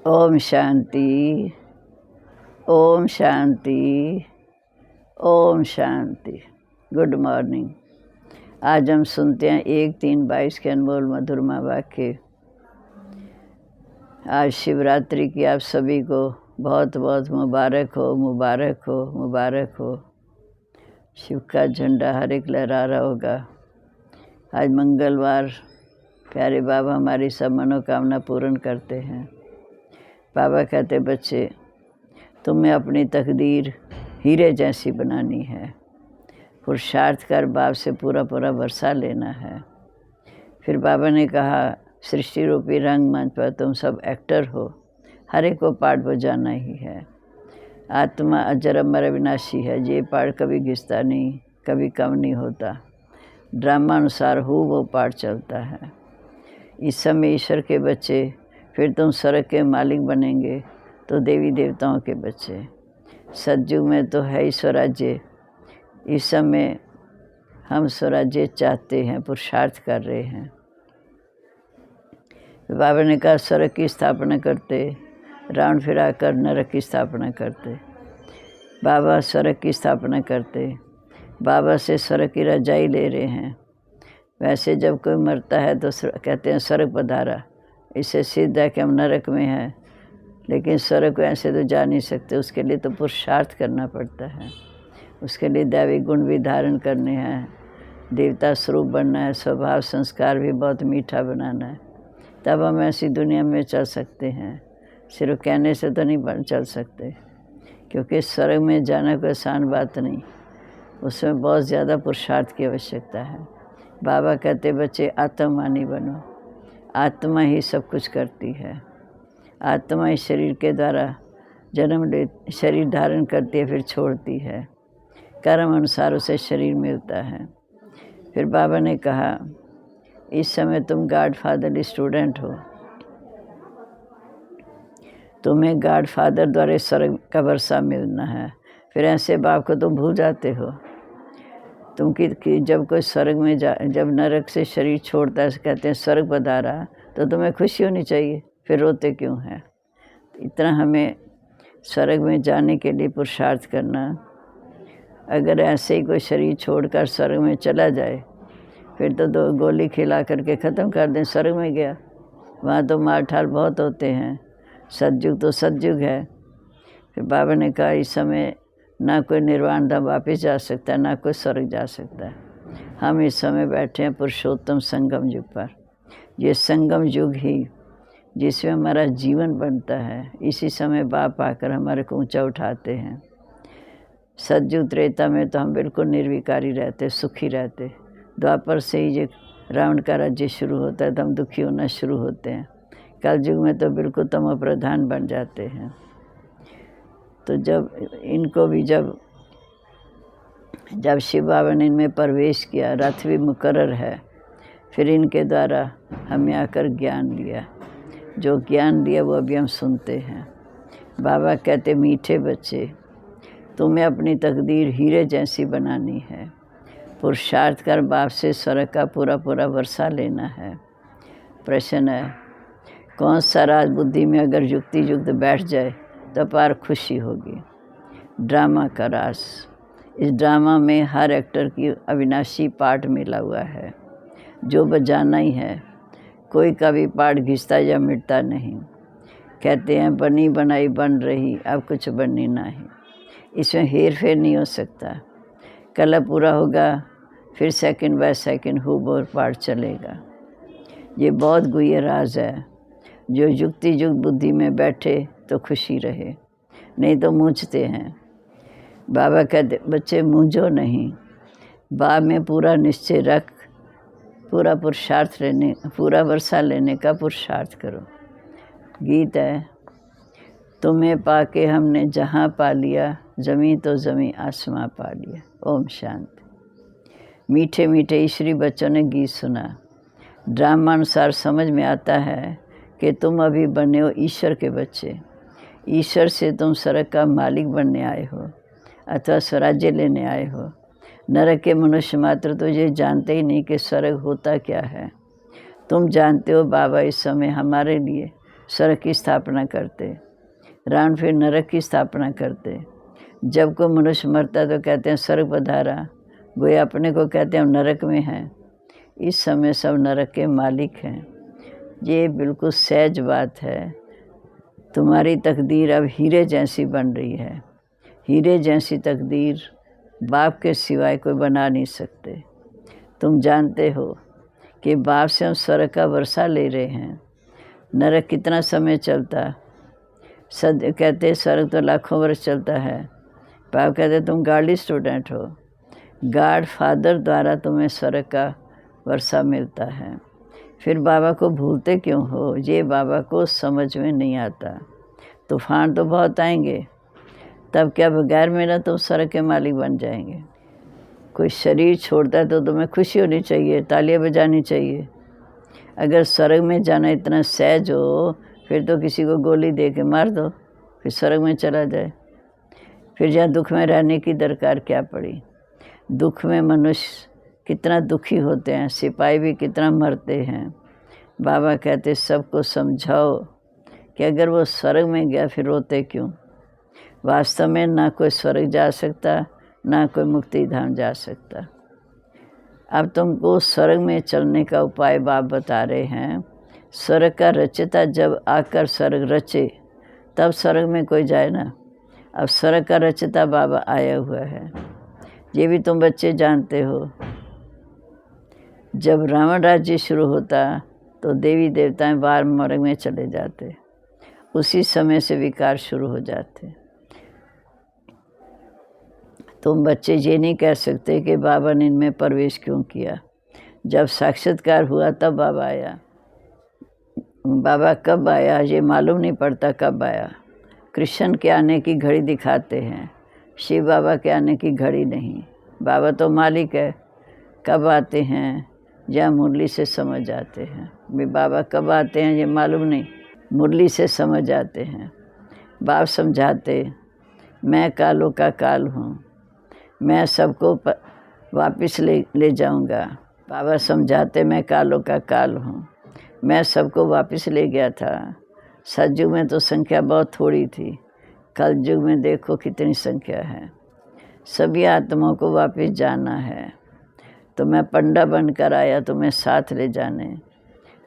Om Shanti, Om Shanti, Om Shanti. Good morning. आज हम सुनते हैं 1-3-22 के अनमोल मधुरमा वाक्य। आज शिवरात्रि की आप सभी को बहुत बहुत मुबारक हो, मुबारक हो, मुबारक हो। शिव का झंडा हर एक लहरा रहा होगा। आज मंगलवार, प्यारे बाबा हमारी सब मनोकामना पूर्ण करते हैं। बाबा कहते, बच्चे तुम्हें अपनी तकदीर हीरे जैसी बनानी है। पुरुषार्थ कर बाप से पूरा पूरा वर्षा लेना है। फिर बाबा ने कहा, सृष्टि रूपी रंगमंच पर तुम सब एक्टर हो, हर एक को पार्ट बजाना ही है। आत्मा अजर अमर अविनाशी है, ये पार्ट कभी घिसता नहीं, कभी कम नहीं होता। ड्रामा अनुसार वो पार्ट चलता है। इस समय ईश्वर के बच्चे, फिर तुम स्वर्ग के मालिक बनेंगे तो देवी देवताओं के बच्चे। सतयुग में तो है ही स्वराज्य। इस समय हम स्वराज्य चाहते हैं, पुरुषार्थ कर रहे हैं। बाबा ने कहा, स्वर्ग की स्थापना करते, राउंड फिरा कर नरक की स्थापना करते। बाबा स्वर्ग की स्थापना करते, बाबा से स्वर्ग की रजाई ले रहे हैं। वैसे जब कोई मरता है तो कहते हैं स्वर्ग पधारा। इससे सिद्ध है कि हम नरक में हैं, लेकिन स्वर्ग को ऐसे तो जा नहीं सकते। उसके लिए तो पुरुषार्थ करना पड़ता है। उसके लिए दैविक गुण भी धारण करने हैं, देवता स्वरूप बनना है, स्वभाव संस्कार भी बहुत मीठा बनाना है, तब हम ऐसी दुनिया में चल सकते हैं। सिर्फ कहने से तो नहीं चल सकते, क्योंकि स्वर्ग में जाना कोई आसान बात नहीं। उसमें बहुत ज़्यादा पुरुषार्थ की आवश्यकता है। बाबा कहते, बच्चे आत्मानी बनो। आत्मा ही सब कुछ करती है। आत्मा इस शरीर के द्वारा जन्म ले, शरीर धारण करती है, फिर छोड़ती है। कर्म अनुसार उसे शरीर मिलता है। फिर बाबा ने कहा, इस समय तुम गॉड फादर स्टूडेंट हो। तुम्हें गॉड फादर द्वारा स्वर्ग का वर्षा मिलना है। फिर ऐसे बाप को तुम भूल जाते हो। तुम कि जब कोई स्वर्ग में जब नरक से शरीर छोड़ता है, कहते हैं स्वर्ग पधारा, तो तुम्हें खुशी होनी चाहिए, फिर रोते क्यों है? इतना हमें स्वर्ग में जाने के लिए पुरुषार्थ करना। अगर ऐसे ही कोई शरीर छोड़कर स्वर्ग में चला जाए, फिर तो 2 गोली खिला करके ख़त्म कर दें, स्वर्ग में गया। वहाँ तो मार ठाल बहुत होते हैं। सतयुग तो सतयुग है। फिर बाबा ने कहा, इस समय ना कोई निर्वाण धाम वापस जा सकता है, ना कोई स्वर्ग जा सकता है। हम इस समय बैठे हैं पुरुषोत्तम संगम युग पर। ये संगम युग ही जिसमें हमारा जीवन बनता है। इसी समय बाप आकर हमारे को ऊंचा उठाते हैं। सतयुग त्रेता में तो हम बिल्कुल निर्विकारी रहते, सुखी रहते। द्वापर से ही ये रावण का राज्य शुरू होता है तो हम दुखी होना शुरू होते हैं। कलयुग में तो बिल्कुल तमो प्रधान बन जाते हैं। तो जब इनको भी जब शिव बाबा ने इनमें प्रवेश किया, रथ भी मुकर्रर है, फिर इनके द्वारा हमें आकर ज्ञान लिया। जो ज्ञान दिया वो अभी हम सुनते हैं। बाबा कहते, मीठे बच्चे तुम्हें अपनी तकदीर हीरे जैसी बनानी है। पुरुषार्थ कर बाप से स्वर्ग का पूरा पूरा वर्षा लेना है। प्रश्न है, कौन सा राज बुद्धि में अगर युक्ति युक्त बैठ जाए तो पार खुशी होगी। ड्रामा का रास। इस ड्रामा में हर एक्टर की अविनाशी पार्ट मिला हुआ है, जो बजाना ही है। कोई कभी पार्ट घिसता या मिटता नहीं। कहते हैं बनी बनाई बन रही, अब कुछ बननी नहीं। इसमें हेर फेर नहीं हो सकता। कल पूरा होगा, फिर सेकंड बाय सेकंड हुबहू पार्ट चलेगा। ये बहुत गुह्य राज है। जो युक्ति युक्त बुद्धि में बैठे तो खुशी रहे, नहीं तो मूंझते हैं। बाबा कहते, बच्चे मूंझो नहीं। बाप में पूरा निश्चय रख, पूरा पुरुषार्थ लेने, पूरा वर्षा लेने का पुरुषार्थ करो। गीत है, तुम्हें पाके हमने जहाँ पा लिया, ज़मीं तो ज़मीं आसमां पा लिया। ओम शांति। मीठे मीठे ईश्वरी बच्चों ने गीत सुना। ड्रामा अनुसार समझ में आता है कि तुम अभी बने हो ईश्वर के बच्चे। ईश्वर से तुम स्वर्ग का मालिक बनने आए हो अथवा स्वराज्य लेने आए हो। नरक के मनुष्य मात्र तो ये जानते ही नहीं कि स्वर्ग होता क्या है। तुम जानते हो बाबा इस समय हमारे लिए स्वर्ग की स्थापना करते, रावण फिर नरक की स्थापना करते। जब कोई मनुष्य मरता तो कहते हैं स्वर्ग पधारा, गोया अपने को कहते हैं हम नरक में हैं। इस समय सब नरक के मालिक हैं। ये बिल्कुल सहज बात है। तुम्हारी तकदीर अब हीरे जैसी बन रही है। हीरे जैसी तकदीर बाप के सिवाय कोई बना नहीं सकते। तुम जानते हो कि बाप से हम स्वर्ग का वर्षा ले रहे हैं। नरक कितना समय चलता? कहते स्वर्ग तो लाखों वर्ष चलता है। बाप कहते तुम गार्डली स्टूडेंट हो, गॉड फादर द्वारा तुम्हें स्वर्ग का वर्षा मिलता है। फिर बाबा को भूलते क्यों हो? ये बाबा को समझ में नहीं आता। तूफान तो बहुत आएंगे, तब क्या बगैर मेरा तुम स्वर्ग के मालिक बन जाएंगे? कोई शरीर छोड़ता है तो तुम्हें खुशी होनी चाहिए, तालियां बजानी चाहिए। अगर स्वर्ग में जाना इतना सहज हो, फिर तो किसी को गोली दे के मार दो, फिर स्वर्ग में चला जाए। फिर जहाँ दुख में रहने की दरकार क्या पड़ी? दुख में मनुष्य कितना दुखी होते हैं, सिपाही भी कितना मरते हैं। बाबा कहते सबको समझाओ कि अगर वो स्वर्ग में गया फिर रोते क्यों? वास्तव में ना कोई स्वर्ग जा सकता, ना कोई मुक्ति धाम जा सकता। अब तुमको स्वर्ग में चलने का उपाय बाप बता रहे हैं। स्वर्ग का रचयिता जब आकर स्वर्ग रचे तब स्वर्ग में कोई जाए ना। अब स्वर्ग का रचयिता बाबा आया हुआ है, ये भी तुम बच्चे जानते हो। जब रावण राज्य शुरू होता तो देवी देवताएं बाहर नरक में चले जाते, उसी समय से विकार शुरू हो जाते। तुम बच्चे ये नहीं कह सकते कि बाबा ने इनमें प्रवेश क्यों किया। जब साक्षात्कार हुआ तब बाबा आया। बाबा कब आया ये मालूम नहीं पड़ता कब आया। कृष्ण के आने की घड़ी दिखाते हैं, शिव बाबा के आने की घड़ी नहीं। बाबा तो मालिक है, कब आते हैं या मुरली से समझ जाते हैं। वे बाबा कब आते हैं ये मालूम नहीं, मुरली से समझ जाते हैं। बाप समझाते मैं कालों का काल हूँ, मैं सबको वापस ले जाऊँगा। बाबा समझाते मैं कालों का काल हूँ, मैं सबको वापस ले गया था। सतयुग में तो संख्या बहुत थोड़ी थी, कल युग में देखो कितनी संख्या है। सभी आत्माओं को वापस जाना है, तो मैं पंडा बनकर आया तुम्हें साथ ले जाने।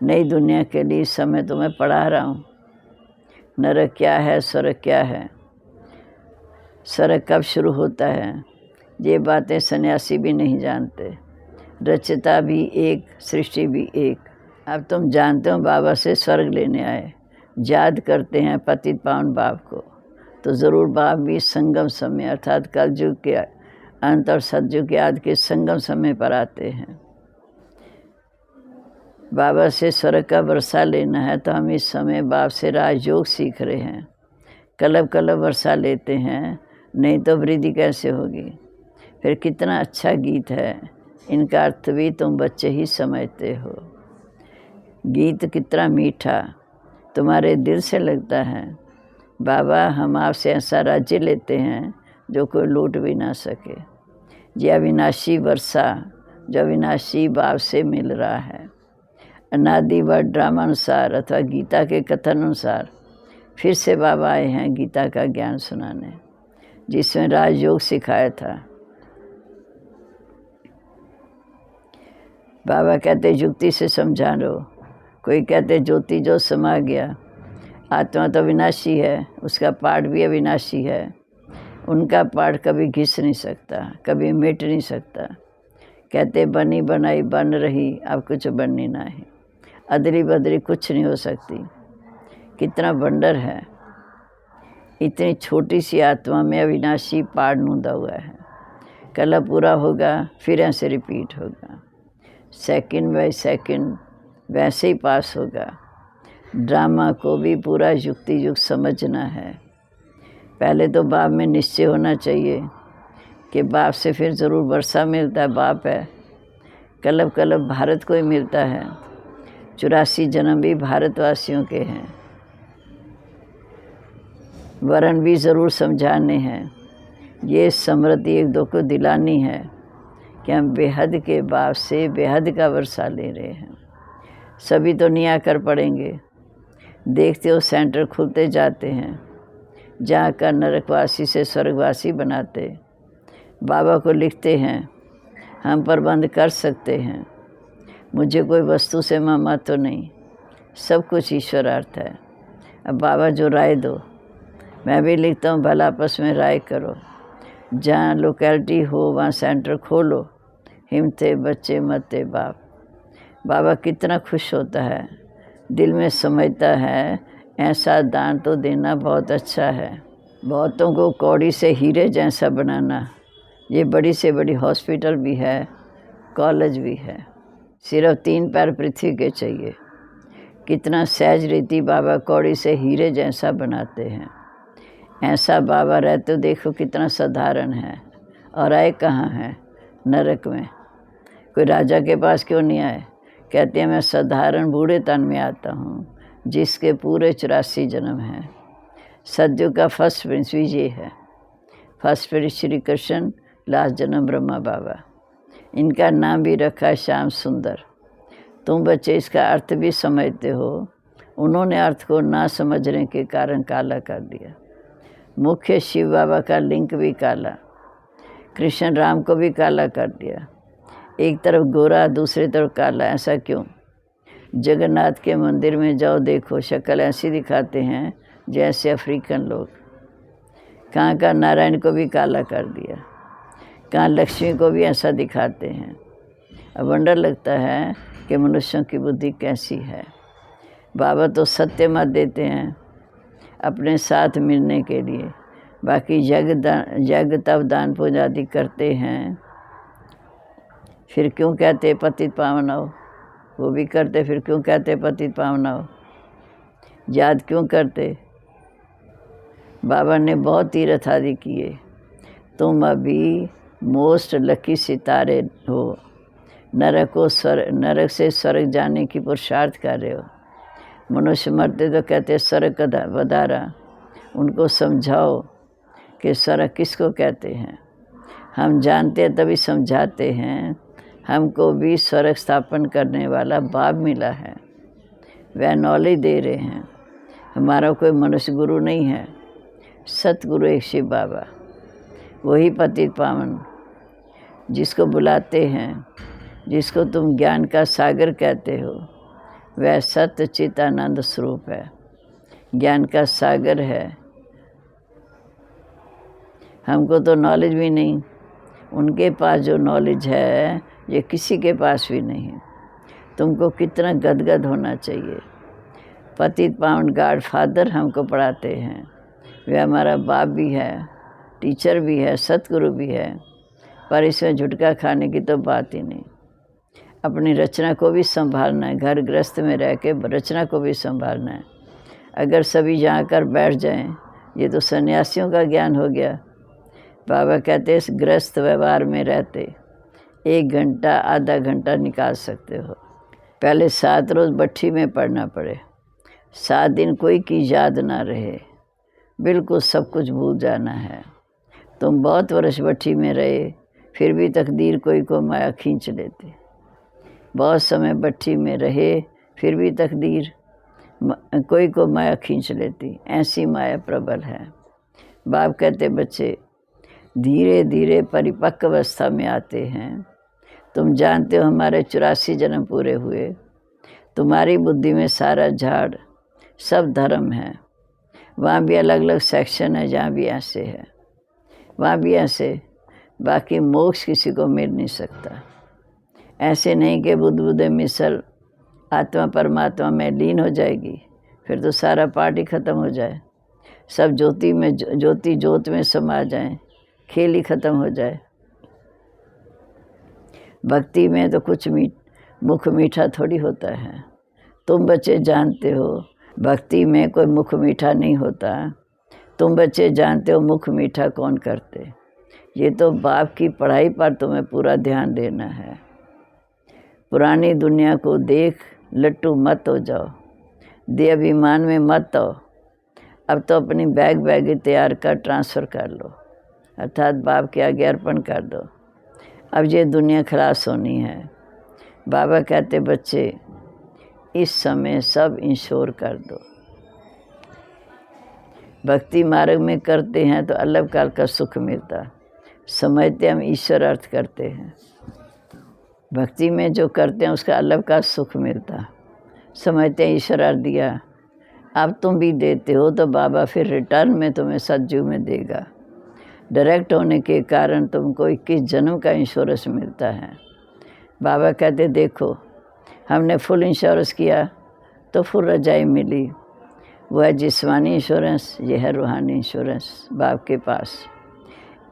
नई दुनिया के लिए समय तुम्हें पढ़ा रहा हूँ। नरक क्या है, स्वर्ग क्या है, स्वर्ग कब शुरू होता है, ये बातें सन्यासी भी नहीं जानते। रचयिता भी एक, सृष्टि भी एक। अब तुम जानते हो बाबा से स्वर्ग लेने आए, याद करते हैं पतित पावन बाप को, तो ज़रूर बाप भी संगम समय अर्थात कलयुग के अंत और सतयुग के आदि के संगम समय पर आते हैं। बाबा से स्वर्ग का वर्षा लेना है तो हम इस समय बाप से राजयोग सीख रहे हैं। कलब कलब वर्षा लेते हैं, नहीं तो वृद्धि कैसे होगी। फिर कितना अच्छा गीत है, इनका अर्थ भी तुम बच्चे ही समझते हो। गीत कितना मीठा तुम्हारे दिल से लगता है। बाबा हम आपसे ऐसा राज्य लेते हैं जो कोई लूट भी ना सके। ये अविनाशी वर्षा जो अविनाशी बाप से मिल रहा है। अनादि व ड्रामानुसार अथवा गीता के कथन अनुसार फिर से बाबा आए हैं गीता का ज्ञान सुनाने, जिसमें राजयोग सिखाया था। बाबा कहते युक्ति से समझा लो, कोई कहते ज्योति जो समा गया। आत्मा तो अविनाशी है, उसका पाठ भी अविनाशी है। उनका पाठ कभी घिस नहीं सकता, कभी मिट नहीं सकता। कहते बनी बनाई बन रही, अब कुछ बननी ना है। अदली बदली कुछ नहीं हो सकती। कितना वंडर है, इतनी छोटी सी आत्मा में अविनाशी पाठ नूंदा हुआ है। कल पूरा होगा फिर ऐसे रिपीट होगा, सेकंड बाय सेकंड वैसे ही पास होगा। ड्रामा को भी पूरा युक्ति युक्त समझना है। पहले तो बाप में निश्चय होना चाहिए कि बाप से फिर ज़रूर वर्षा मिलता है, बाप है। कलब कलब भारत को ही मिलता है। 84 जन्म भी भारतवासियों के हैं। वरण भी ज़रूर समझाने हैं। ये समृद्धि एक दो को दिलानी है कि हम बेहद के बाप से बेहद का वर्षा ले रहे हैं। सभी तो नहीं आकर पढ़ेंगे, देखते हो सेंटर खुलते जाते हैं, जहाँ का नरकवासी से स्वर्गवासी बनाते। बाबा को लिखते हैं, हम प्रबंध कर सकते हैं, मुझे कोई वस्तु से ममा तो नहीं, सब कुछ ईश्वरार्थ है। अब बाबा जो राय दो, मैं भी लिखता हूँ, भला आपस में राय करो, जहाँ लोकेलिटी हो वहाँ सेंटर खोलो, हिम्मते बच्चे मते बाप। बाबा कितना खुश होता है, दिल में समझता है ऐसा दान तो देना बहुत अच्छा है। बहुतों को कौड़ी से हीरे जैसा बनाना, ये बड़ी से बड़ी हॉस्पिटल भी है, कॉलेज भी है। सिर्फ 3 पैर पृथ्वी के चाहिए। कितना सहज रीति बाबा कौड़ी से हीरे जैसा बनाते हैं। ऐसा बाबा रहते देखो कितना साधारण है, और आए कहाँ हैं? नरक में। कोई राजा के पास क्यों नहीं आए? कहते हैं मैं साधारण बूढ़े तन में आता हूँ, जिसके पूरे 84 जन्म हैं। सतयुग का फर्स्ट प्रिंस भी ये है। First Prince Shri Krishna, last जन्म ब्रह्मा बाबा। इनका नाम भी रखा है श्याम सुंदर। तुम बच्चे इसका अर्थ भी समझते हो, उन्होंने अर्थ को ना समझने के कारण काला कर दिया। मुख्य शिव बाबा का लिंक भी काला, कृष्ण राम को भी काला कर दिया। एक तरफ गोरा, दूसरी तरफ काला, ऐसा क्यों? जगन्नाथ के मंदिर में जाओ, देखो शक्ल ऐसी दिखाते हैं जैसे अफ्रीकन लोग। कहाँ का नारायण को भी काला कर दिया, कहाँ लक्ष्मी को भी ऐसा दिखाते हैं। अब वंडर लगता है कि मनुष्यों की बुद्धि कैसी है। बाबा तो सत्य मत देते हैं अपने साथ मिलने के लिए, बाकी यज्ञ तप दान पूजा आदि करते हैं। फिर क्यों कहते पतित पावन हो? वो भी करते, फिर क्यों कहते पतित पावन हो? याद क्यों करते? बाबा ने बहुत तीर्थ आदि किए। तुम अभी मोस्ट लकी सितारे हो, नरक से स्वर्ग जाने की पुरुषार्थ कर रहे हो। मनुष्य मरते तो कहते स्वर्ग का वधारा, उनको समझाओ कि स्वर्ग किसको कहते हैं। हम जानते हैं तभी समझाते हैं। हमको भी स्वर्ग स्थापन करने वाला बाप मिला है, वह नॉलेज दे रहे हैं। हमारा कोई मनुष्य गुरु नहीं है, सतगुरु एक शिव बाबा, वही पतित पावन जिसको बुलाते हैं, जिसको तुम ज्ञान का सागर कहते हो, वह सत्य चित आनंद स्वरूप है, ज्ञान का सागर है। हमको तो नॉलेज भी नहीं, उनके पास जो नॉलेज है ये किसी के पास भी नहीं। तुमको कितना गदगद होना चाहिए। पतित पावन गॉड फादर हमको पढ़ाते हैं, वे हमारा बाप भी है, टीचर भी है, सतगुरु भी है, पर इसमें झुटका खाने की तो बात ही नहीं। अपनी रचना को भी संभालना है, घर गृहस्थ में रह के रचना को भी संभालना है। अगर सभी यहाँ कर बैठ जाएं, ये तो सन्यासियों का ज्ञान हो गया। बाबा कहते इस गृहस्थ व्यवहार में रहते 1 घंटा आधा घंटा निकाल सकते हो। पहले 7 रोज़ भट्ठी में पढ़ना पड़े, 7 दिन कोई की याद ना रहे, बिल्कुल सब कुछ भूल जाना है। तुम बहुत वर्ष भट्ठी में रहे, फिर भी तकदीर कोई को माया खींच लेते। बहुत समय भट्ठी में रहे, फिर भी तकदीर कोई को माया खींच लेती, ऐसी माया प्रबल है। बाप कहते बच्चे धीरे धीरे परिपक्व अवस्था में आते हैं। तुम जानते हो हमारे 84 जन्म पूरे हुए। तुम्हारी बुद्धि में सारा झाड़ सब धर्म है। वहाँ भी अलग अलग सेक्शन है, जहाँ भी ऐसे है, वहाँ भी ऐसे। बाकी मोक्ष किसी को मिल नहीं सकता। ऐसे नहीं कि बुद्ध बुद्धे मिसल आत्मा परमात्मा में लीन हो जाएगी, फिर तो सारा पार्ट ही ख़त्म हो जाए। सब ज्योति में ज्योत में समा जाए, खेल ही ख़त्म हो जाए। भक्ति में तो कुछ मुख मीठा थोड़ी होता है। तुम बच्चे जानते हो भक्ति में कोई मुख मीठा नहीं होता। तुम बच्चे जानते हो मुख मीठा कौन करते। ये तो बाप की पढ़ाई पर तुम्हें पूरा ध्यान देना है। पुरानी दुनिया को देख लट्टू मत हो जाओ, दे अभिमान में मत आओ। अब तो अपनी बैग तैयार कर ट्रांसफ़र कर लो, अर्थात बाप के आगे अर्पण कर दो। अब ये दुनिया खलास होनी है। बाबा कहते बच्चे इस समय सब इंश्योर कर दो। भक्ति मार्ग में करते हैं तो अलग काल का सुख मिलता, समझते हम ईश्वर अर्थ करते हैं। भक्ति में जो करते हैं उसका अलग का सुख मिलता, समझते हैं ईश्वर अर्थ दिया, अब तुम भी देते हो तो बाबा फिर रिटर्न में तुम्हें सतयुग में देगा। डायरेक्ट होने के कारण तुमको 21 जन्म का इंश्योरेंस मिलता है। बाबा कहते देखो हमने फुल इंश्योरेंस किया तो फुल रजाई मिली, वो है जिस्मानी इंश्योरेंस, ये है रूहानी इंश्योरेंस। बाप के पास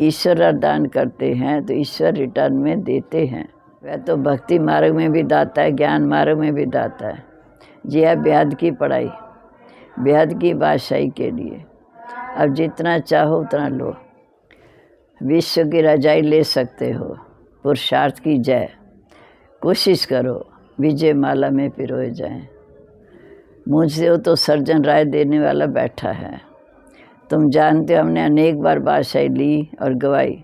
ईश्वर दान करते हैं तो ईश्वर रिटर्न में देते हैं। वह तो भक्ति मार्ग में भी दाता है, ज्ञान मार्ग में भी दाता है। ये है बेहद की पढ़ाई, बेहद की बादशाही के लिए। अब जितना चाहो उतना लो, विश्व की रजाई ले सकते हो। पुरुषार्थ की जय, कोशिश करो विजय माला में पिरोए जाएं। मुझसे तो सर्जन राय देने वाला बैठा है। तुम जानते हो हमने अनेक बार बादशाही ली और गवाई।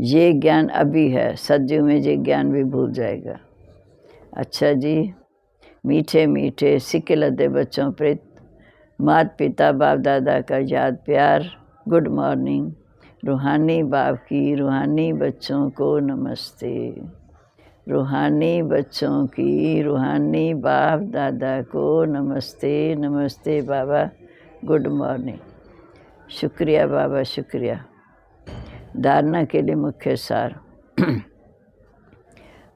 ये ज्ञान अभी है, सतयुग में ये ज्ञान भी भूल जाएगा। अच्छा जी, मीठे मीठे सिक्के लदे बच्चों प्रेत माता पिता बाप दादा का याद प्यार। Good morning. रूहानी बाप की रूहानी बच्चों को नमस्ते। रूहानी बच्चों की रूहानी बाप दादा को नमस्ते। नमस्ते बाबा, गुड मॉर्निंग। शुक्रिया बाबा, शुक्रिया। धारणा के लिए मुख्य सार।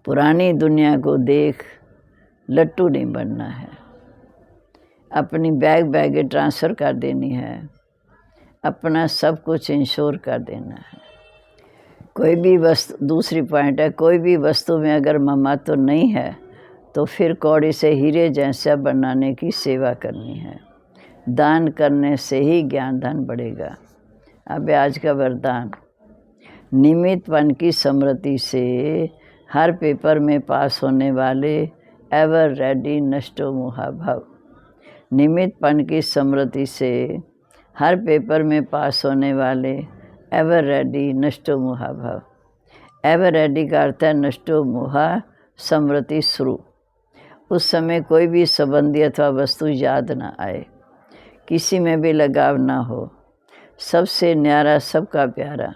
पुरानी दुनिया को देख लट्टू नहीं बनना है, अपनी बैग ट्रांसफ़र कर देनी है, अपना सब कुछ इंश्योर कर देना है। कोई भी वस्तु, दूसरी पॉइंट है, कोई भी वस्तु में अगर ममत्व नहीं है तो फिर कौड़ी से हीरे जैसा बनाने की सेवा करनी है। दान करने से ही ज्ञान धन बढ़ेगा। अब आज का वरदान, निमित्तपन की स्मृति से हर पेपर में पास होने वाले एवर रेडी नष्टो मोहाभव। निमित्तपन की स्मृति से हर पेपर में पास होने वाले एवर रेडी नष्टो मोहाभव। एवर रेडी का अर्थ है नष्टो मोहा, स्मृति शुरू। उस समय कोई भी संबंधी अथवा वस्तु याद ना आए, किसी में भी लगाव ना हो, सबसे न्यारा सबका प्यारा।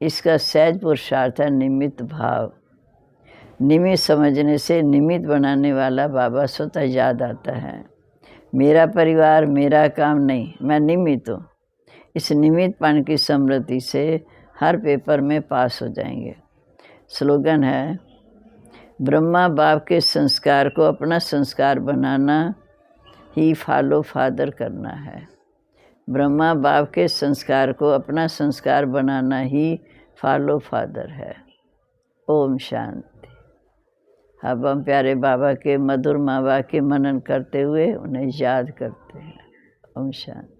इसका सहज पुरुषार्थ है निमित्त भाव। निमित्त समझने से निमित्त बनाने वाला बाबा स्वतः याद आता है। मेरा परिवार, मेरा काम नहीं, मैं निमित्त हूँ। इस निमित्तपन की स्मृति से हर पेपर में पास हो जाएंगे। स्लोगन है, ब्रह्मा बाप के संस्कार को अपना संस्कार बनाना ही फॉलो फादर करना है। ब्रह्मा बाप के संस्कार को अपना संस्कार बनाना ही फॉलो फादर है। ओम शांति। अब हम प्यारे बाबा के मधुर माँ बाप के मनन करते हुए उन्हें याद करते हैं। ओम शांति।